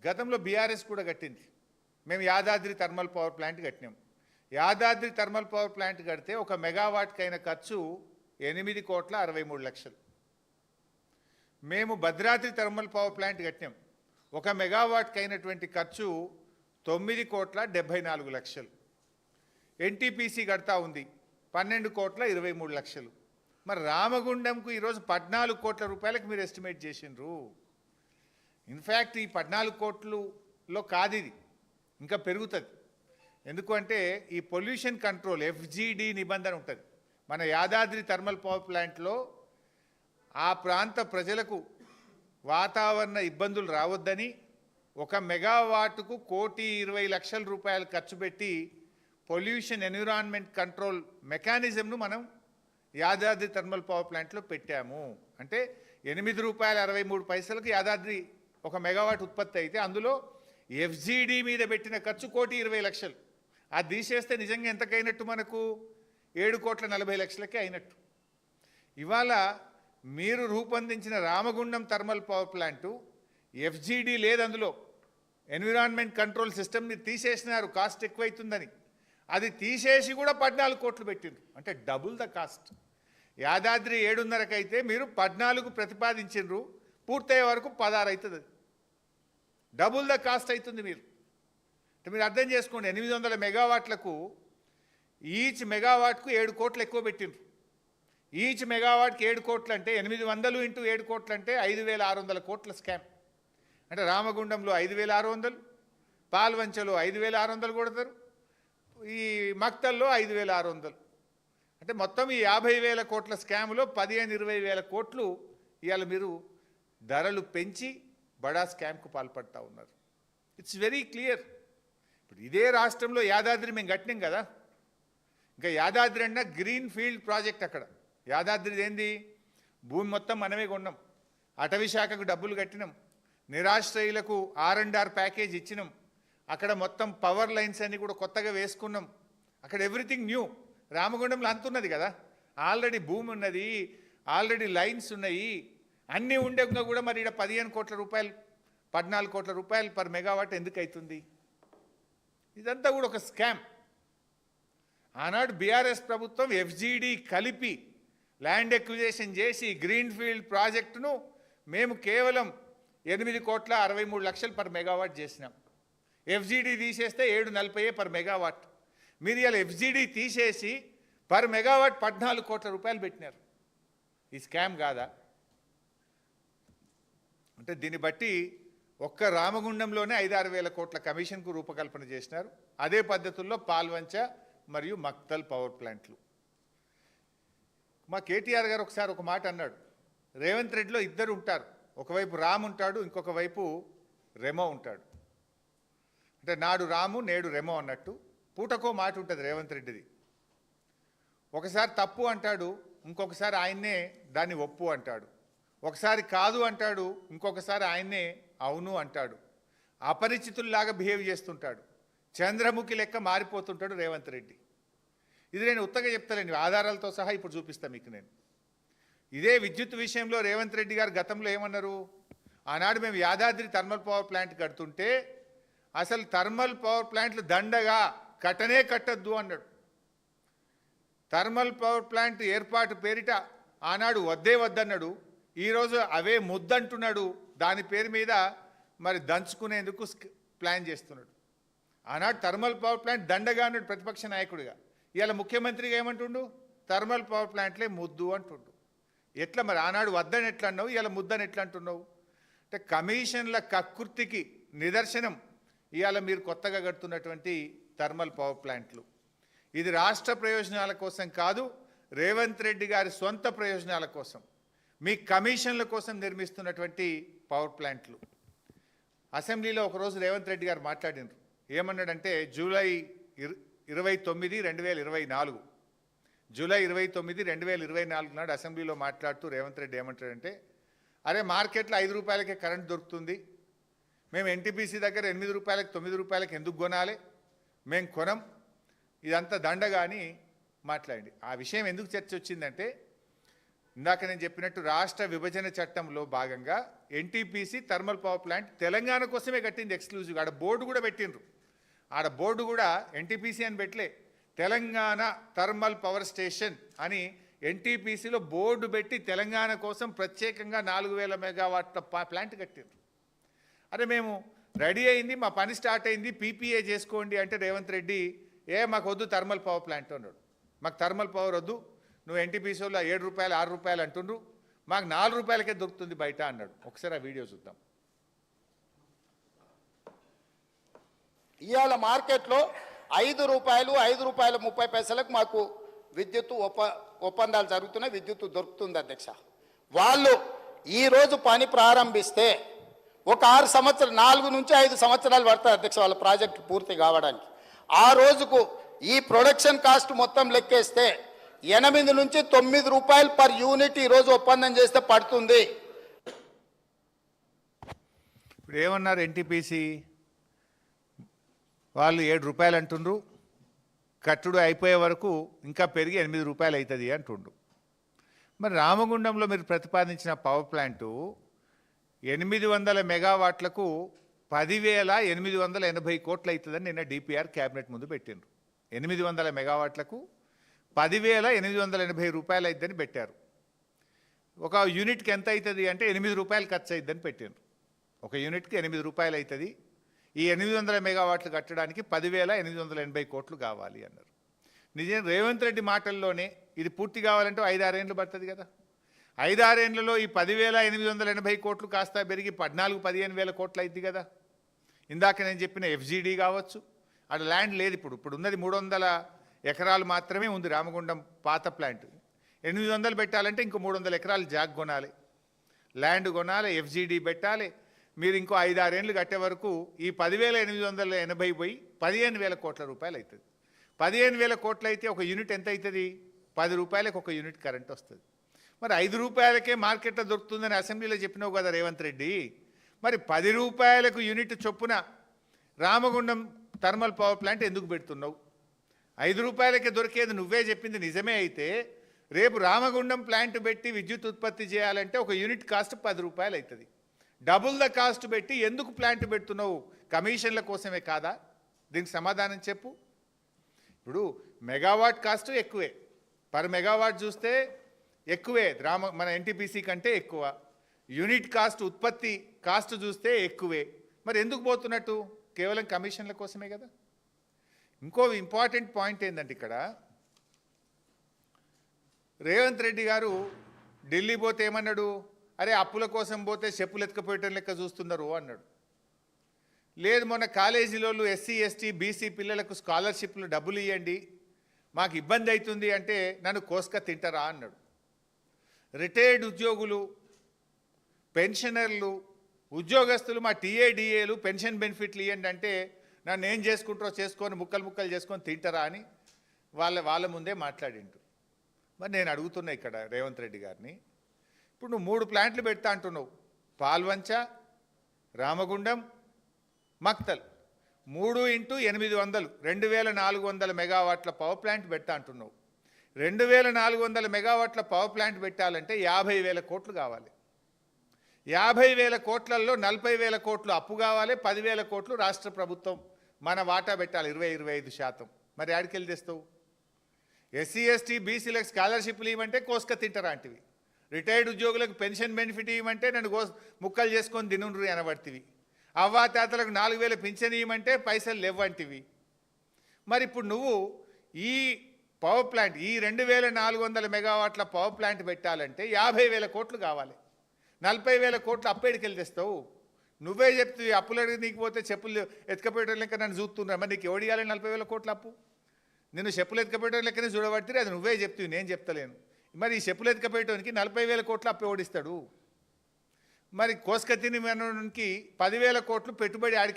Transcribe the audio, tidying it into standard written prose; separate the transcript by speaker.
Speaker 1: గతంలో బీఆర్ఎస్ కూడా కట్టింది. మేము యాదాద్రి థర్మల్ పవర్ ప్లాంట్ కట్టినాం. యాదాద్రి థర్మల్ పవర్ ప్లాంట్ కడితే 1 మెగావాట్కి అయిన ఖర్చు 8,63,00,000. మేము భద్రాద్రి థర్మల్ పవర్ ప్లాంట్ కట్టినాం. 1 మెగావాట్కి అయినటువంటి ఖర్చు 9,74,00,000. ఎన్టీపీసీ కడతా ఉంది 12,23,00,000. మరి రామగుండంకు ఈరోజు 14 కోట్ల రూపాయలకు మీరు ఎస్టిమేట్ చేసిండ్రు. ఇన్ఫ్యాక్ట్ ఈ 14 కోట్లలో కాదు, ఇది ఇంకా పెరుగుతుంది. ఎందుకంటే ఈ పొల్యూషన్ కంట్రోల్ FGD నిబంధన ఉంటుంది. మన యాదాద్రి థర్మల్ పవర్ ప్లాంట్లో ఆ ప్రాంత ప్రజలకు వాతావరణ ఇబ్బందులు రావద్దని 1 మెగావాటుకు 1,20,00,000 రూపాయలు ఖర్చు పెట్టి పొల్యూషన్ ఎన్విరాన్మెంట్ కంట్రోల్ మెకానిజంను మనం యాదాద్రి థర్మల్ పవర్ ప్లాంట్లో పెట్టాము. అంటే ₹8.63 యాదాద్రి 1 మెగావాట్ ఉత్పత్తి అయితే అందులో FGD మీద పెట్టిన ఖర్చు 1,20,00,000. అది తీసేస్తే నిజంగా ఎంతకైనట్టు మనకు 7,40,00,000కే అయినట్టు. ఇవాళ మీరు రూపొందించిన Ramagundam thermal power plant FGD లేదు, అందులో ఎన్విరాన్మెంట్ కంట్రోల్ సిస్టమ్ మీరు తీసేసినారు, కాస్ట్ ఎక్కువైతుందని. అది తీసేసి కూడా 14 కోట్లు పెట్టిండ్రు, అంటే డబుల్ ద కాస్ట్. యాదాద్రి 7.5 అయితే మీరు 14 ప్రతిపాదించిండ్రు, పూర్తయ్యే వరకు 16 అవుతుంది. డబుల్ ద కాస్ట్ అవుతుంది. మీరు అర్థం చేసుకోండి, 800 మెగావాట్లకు ఈచ్ మెగావాట్కు 7 కోట్లు ఎక్కువ పెట్టిండ్రు. ఈచ్ మెగావాట్కి 7 కోట్లు అంటే 800 ఇంటూ 7 కోట్లు అంటే 5,600 కోట్ల స్కామ్. అంటే రామగుండంలో 5,600, పాల్వంచలో 5,600 కొడతారు, ఈ మక్తల్లో 5,600. అంటే మొత్తం ఈ 50,000 కోట్ల స్కామ్లో 15-20,000 కోట్లు ఇవాళ మీరు ధరలు పెంచి బడా స్కామ్కు పాల్పడతా ఉన్నారు. It's very clear. ఇప్పుడు ఇదే రాష్ట్రంలో యాదాద్రి మేము కట్టినాం కదా, ఇంకా యాదాద్రి అన్న గ్రీన్ ఫీల్డ్ ప్రాజెక్ట్. అక్కడ యాదాద్రిది ఏంది, భూమి మొత్తం మనమే కొన్నాం, అటవీ శాఖకు డబ్బులు కట్టినాం, నిరాశ్రయులకు R&R ప్యాకేజ్ ఇచ్చినాం, అక్కడ మొత్తం పవర్ లైన్స్ అన్ని కూడా కొత్తగా వేసుకున్నాం. అక్కడ ఎవ్రీథింగ్ న్యూ. రామగుండంలో అంతున్నది కదా, ఆల్రెడీ భూమి ఉన్నది, ఆల్రెడీ లైన్స్ ఉన్నాయి, అన్నీ ఉండేగా కూడా మరి ఇక్కడ 15 కోట్ల రూపాయలు 14 కోట్ల రూపాయలు పర్ మెగావాట్ ఎందుకు అవుతుంది? ఇదంతా కూడా ఒక స్కామ్. ఆనాడు బీఆర్ఎస్ ప్రభుత్వం FGD కలిపి ల్యాండ్ ఎక్విజేషన్ చేసి గ్రీన్ ఫీల్డ్ ప్రాజెక్టును మేము కేవలం 8,63,00,000 పర్ మెగావాట్ చేసినాం. FGD తీసేస్తే 7,40 పర్ మెగావాట్. మీరు ఇలా FGD తీసేసి పర్ మెగావాట్ 14 కోట్ల రూపాయలు పెట్టినారు. ఈ స్కామ్ కాదా? అంటే దీన్ని బట్టి ఒక్క రామగుండంలోనే 5-6 వేల కోట్ల కమిషన్కు రూపకల్పన చేసినారు. అదే పద్ధతుల్లో పాల్వంచ మరియు మక్తల్ పవర్ ప్లాంట్లు. మా కేటీఆర్ గారు ఒకసారి ఒక మాట అన్నాడు, రేవంత్ రెడ్డిలో ఇద్దరు ఉంటారు, ఒకవైపు రామ్ ఉంటాడు, ఇంకొక వైపు రెమో ఉంటాడు. అంటే నాడు రాము నేడు రెమో అన్నట్టు పూటకో మాట ఉంటుంది రేవంత్ రెడ్డిది. ఒకసారి తప్పు అంటాడు, ఇంకొకసారి ఆయన్నే దాన్ని ఒప్పు అంటాడు, ఒకసారి కాదు అంటాడు, ఇంకొకసారి ఆయన్నే అవును అంటాడు. అపరిచితుల్లాగా బిహేవ్ చేస్తుంటాడు, చంద్రముఖి లెక్క మారిపోతుంటాడు రేవంత్ రెడ్డి. ఇది నేను ఉత్తగా చెప్తానండి, ఆధారాలతో సహా ఇప్పుడు చూపిస్తాను మీకు. నేను ఇదే విద్యుత్ విషయంలో రేవంత్ రెడ్డి గారు గతంలో ఏమన్నారు, ఆనాడు మేము యాదాద్రి థర్మల్ పవర్ ప్లాంట్ కడుతుంటే అసలు థర్మల్ పవర్ ప్లాంట్లు దండగా కట్టనే కట్టద్దు అన్నాడు. థర్మల్ పవర్ ప్లాంట్ ఏర్పాటు పేరిట ఆనాడు వద్దే వద్దన్నాడు, ఈరోజు అవే ముద్దంటున్నాడు. దాని పేరు మీద మరి దంచుకునేందుకు ప్లాన్ చేస్తున్నాడు. ఆనాడు థర్మల్ పవర్ ప్లాంట్ దండగా అన్నాడు ప్రతిపక్ష నాయకుడిగా, ఇవాళ ముఖ్యమంత్రిగా ఏమంటుండు, థర్మల్ పవర్ ప్లాంట్లే ముద్దు అంటుండు. ఎట్లా మరి ఆనాడు వద్దని ఎట్లా అన్నావు, ఇవాళ ముద్దని ఎట్లా అంటున్నావు? అంటే కమిషన్ల కకృతికి నిదర్శనం ఇవాళ మీరు కొత్తగా కడుతున్నటువంటి థర్మల్ పవర్ ప్లాంట్లు. ఇది రాష్ట్ర ప్రయోజనాల కోసం కాదు, రేవంత్ రెడ్డి గారి సొంత ప్రయోజనాల కోసం, మీ కమిషన్ల కోసం నిర్మిస్తున్నటువంటి పవర్ ప్లాంట్లు. అసెంబ్లీలో ఒకరోజు రేవంత్ రెడ్డి గారు మాట్లాడినారు, ఏమన్నాడంటే జూలై 29, 2024 జూలై 29, 2024 నాడు అసెంబ్లీలో మాట్లాడుతూ రేవంత్ రెడ్డి ఏమంటాడంటే, అరే మార్కెట్లో 5 రూపాయలకే కరెంట్ దొరుకుతుంది, మేము ఎన్టీపీసీ దగ్గర 8 రూపాయలకి 9 రూపాయలకి ఎందుకు కొనాలి, మేము కొనం, ఇదంతా దండగా అని మాట్లాడండి. ఆ విషయం ఎందుకు చర్చ వచ్చిందంటే ఇందాక నేను చెప్పినట్టు రాష్ట్ర విభజన చట్టంలో భాగంగా NTPC thermal power plant Telangana కోసమే కట్టింది ఎక్స్క్లూజివ్గా. ఆడ బోర్డు కూడా పెట్టిండ్రు. ఆడ బోర్డు కూడా ఎన్టీపీసీ అని పెట్టలే, తెలంగాణ థర్మల్ పవర్ స్టేషన్ అని ఎన్టీపీసీలో బోర్డు పెట్టి తెలంగాణ కోసం ప్రత్యేకంగా 4000 మెగావాట్ల ప్లాంట్ కట్టిండ్రు. అరే మేము రెడీ అయింది, మా పని స్టార్ట్ అయింది, పీపీఏ చేసుకోండి అంటే రేవంత్ రెడ్డి మాకు వద్దు థర్మల్ పవర్ ప్లాంట్ అన్నాడు. మాకు థర్మల్ పవర్ వద్దు, నువ్వు ఎన్టీపీసీలో 7 రూపాయలు 6 రూపాయలు అంటుండ్రు, మాకు 4 రూపాయలకే దొరుకుతుంది బయట అన్నాడు. ఒకసారి ఆ వీడియో చూద్దాం.
Speaker 2: ఇవాళ మార్కెట్లో 5 రూపాయలు 5 రూపాయల 30 పైసలకు మాకు విద్యుత్ ఒప్పందాలు జరుగుతున్నాయి, విద్యుత్ దొరుకుతుంది అధ్యక్ష. వాళ్ళు ఈరోజు పని ప్రారంభిస్తే ఒక 6 సంవత్సరాలు 4 నుంచి 5 సంవత్సరాలు పడతాయి అధ్యక్ష వాళ్ళ ప్రాజెక్టు పూర్తి కావడానికి. ఆ రోజుకు ఈ ప్రొడక్షన్ కాస్ట్ మొత్తం లెక్కేస్తే 8 నుంచి 9 రూపాయలు పర్ యూనిట్ ఈరోజు ఒప్పందం చేస్తే పడుతుంది.
Speaker 1: ఇప్పుడు ఏమన్నారు ఎన్టీపీసీ వాళ్ళు 7 రూపాయలు అంటుండ్రు, కట్టుడు అయిపోయే వరకు ఇంకా పెరిగి 8 రూపాయలు అవుతుంది అంటుండ్రు. మరి రామగుండంలో మీరు ప్రతిపాదించిన పవర్ ప్లాంటు 800 మెగావాట్లకు 10,880 కోట్లు అవుతుందని నిన్న డిపిఆర్ క్యాబినెట్ ముందు పెట్టిండ్రు. 800 మెగావాట్లకు 10,880 రూపాయలు అవుతుందని పెట్టారు. ఒక యూనిట్కి ఎంత అవుతుంది అంటే 8 రూపాయలు ఖర్చు అవుతుందని పెట్టిండ్రు. ఒక యూనిట్కి 8 రూపాయలు అవుతుంది. ఈ 800 మెగావాట్లు కట్టడానికి 10,880 కోట్లు కావాలి అన్నారు. నిజం రేవంత్ రెడ్డి మాటల్లోనే ఇది పూర్తి కావాలంటే 5-6 ఏళ్ళు పడుతుంది కదా. 5-6 ఏళ్లలో ఈ 10,880 కోట్లు కాస్త పెరిగి 14-15 వేల కోట్లు అయింది కదా. ఇందాక నేను చెప్పిన ఎఫ్జీడీ కావచ్చు, అక్కడ ల్యాండ్ లేదు. ఇప్పుడు ఉన్నది 300 ఎకరాలు మాత్రమే ఉంది రామగుండం పాత ప్లాంట్. 800 పెట్టాలంటే ఇంకో 300 ఎకరాలు జాగ్ కొనాలి, ల్యాండ్ కొనాలి, ఎఫ్జీడీ పెట్టాలి. మీరు ఇంకో 5-6 ఏళ్ళు కట్టే వరకు ఈ 10,880 పోయి 15,000 కోట్ల రూపాయలు అవుతుంది. 15,000 కోట్లు అయితే ఒక యూనిట్ ఎంత అవుతుంది? 10 రూపాయలకు ఒక యూనిట్ కరెంట్ వస్తుంది. మరి 5 రూపాయలకే మార్కెట్లో దొరుకుతుందని అసెంబ్లీలో చెప్పినావు కదా రేవంత్ రెడ్డి. మరి 10 రూపాయలకు యూనిట్ చొప్పున రామగుండం థర్మల్ పవర్ ప్లాంట్ ఎందుకు పెడుతున్నావు? 5 రూపాయలకే దొరికేది నువ్వే చెప్పింది నిజమే అయితే రేపు రామగుండం ప్లాంట్ పెట్టి విద్యుత్ ఉత్పత్తి చేయాలంటే ఒక యూనిట్ కాస్ట్ 10 రూపాయలు అవుతుంది. డబుల్ ద కాస్ట్ పెట్టి ఎందుకు ప్లాంట్ పెడుతున్నావు? కమిషన్ల కోసమే కాదా? దీనికి సమాధానం చెప్పు. ఇప్పుడు మెగావాట్ కాస్ట్ ఎక్కువే, పర్ మెగావాట్ చూస్తే ఎక్కువే, మన ఎన్టీపీసీ కంటే ఎక్కువ. యూనిట్ కాస్ట్ ఉత్పత్తి కాస్ట్ చూస్తే ఎక్కువే. మరి ఎందుకు పోతున్నట్టు? కేవలం కమిషన్ల కోసమే కదా. ఇంకో ఇంపార్టెంట్ పాయింట్ ఏంటంటే ఇక్కడ రేవంత్ రెడ్డి గారు ఢిల్లీ పోతే ఏమన్నాడు? అరే అప్పుల కోసం పోతే చెప్పులు ఎత్తుకపోయటం లెక్క చూస్తున్నారు అన్నాడు. లేదు, మొన్న కాలేజీలో ఎస్సీ ఎస్టీ బీసీ పిల్లలకు స్కాలర్షిప్లు డబ్బులు ఇవ్వండి, మాకు ఇబ్బంది అవుతుంది అంటే నన్ను కోసుక తింటారా అన్నాడు. రిటైర్డ్ ఉద్యోగులు, పెన్షనర్లు, ఉద్యోగస్తులు మా టీఏడిఏలు పెన్షన్ బెనిఫిట్లు ఇవ్వండి అంటే నన్ను ఏం చేసుకుంటారో చేసుకొని ముక్కలు చేసుకొని తింటారా అని వాళ్ళ ముందే మాట్లాడిండు. మరి నేను అడుగుతున్నా ఇక్కడ రేవంత్ రెడ్డి గారిని, ఇప్పుడు నువ్వు 3 ప్లాంట్లు పెడతా అంటున్నావు, పాల్వంచ, రామగుండం, మక్తల్, 3 × 800 2,400 మెగావాట్ల పవర్ ప్లాంట్ పెడతా అంటున్నావు. 2,400 మెగావాట్ల పవర్ ప్లాంట్ పెట్టాలంటే 50,000 కోట్లు కావాలి. 50,000 కోట్లలో 40,000 కోట్లు అప్పు కావాలి, 10,000 కోట్లు రాష్ట్ర ప్రభుత్వం మన వాటా పెట్టాలి, 20-25%. మరి ఆడికెళ్ళి తెస్తావు? ఎస్సీ ఎస్టీ బీసీలకు స్కాలర్షిప్లు ఇవ్వమంటే కోసుక తింటారా అంటివి. రిటైర్డ్ ఉద్యోగులకు పెన్షన్ బెనిఫిట్ ఇవ్వమంటే నన్ను ముక్కలు చేసుకొని తినుండ్రు అనబడితివి. అవ్వాతాతలకు 4,000 పింఛన్ ఇవ్వమంటే పైసలు లేవంటివి. మరి ఇప్పుడు నువ్వు ఈ పవర్ ప్లాంట్ ఈ 2,400 మెగావాట్ల పవర్ ప్లాంట్ పెట్టాలంటే 50,000 కోట్లు కావాలి. 40,000 కోట్లు అప్పేడికెళ్ళి తెస్తావు? నువ్వే చెప్తావు అప్పులు అడిగి నీకు పోతే చెప్పులు ఎత్తుకపోయడం లెక్క నన్ను చూస్తున్నా. మరి నీకు ఎవడు ఇవ్వాలి 40,000 కోట్ల అప్పు? నేను చెప్పులు ఎత్తుకపోయడం లెక్కనే చూడబడితే అది నువ్వే చెప్తావు, నేను చెప్తలేను. మరి ఈ చెప్పులు ఎత్తుకపోయటానికి 40,000 కోట్లు అప్పు ఎవడిస్తాడు? మరి కోసుక తిని 10,000 కోట్లు పెట్టుబడి ఆడికి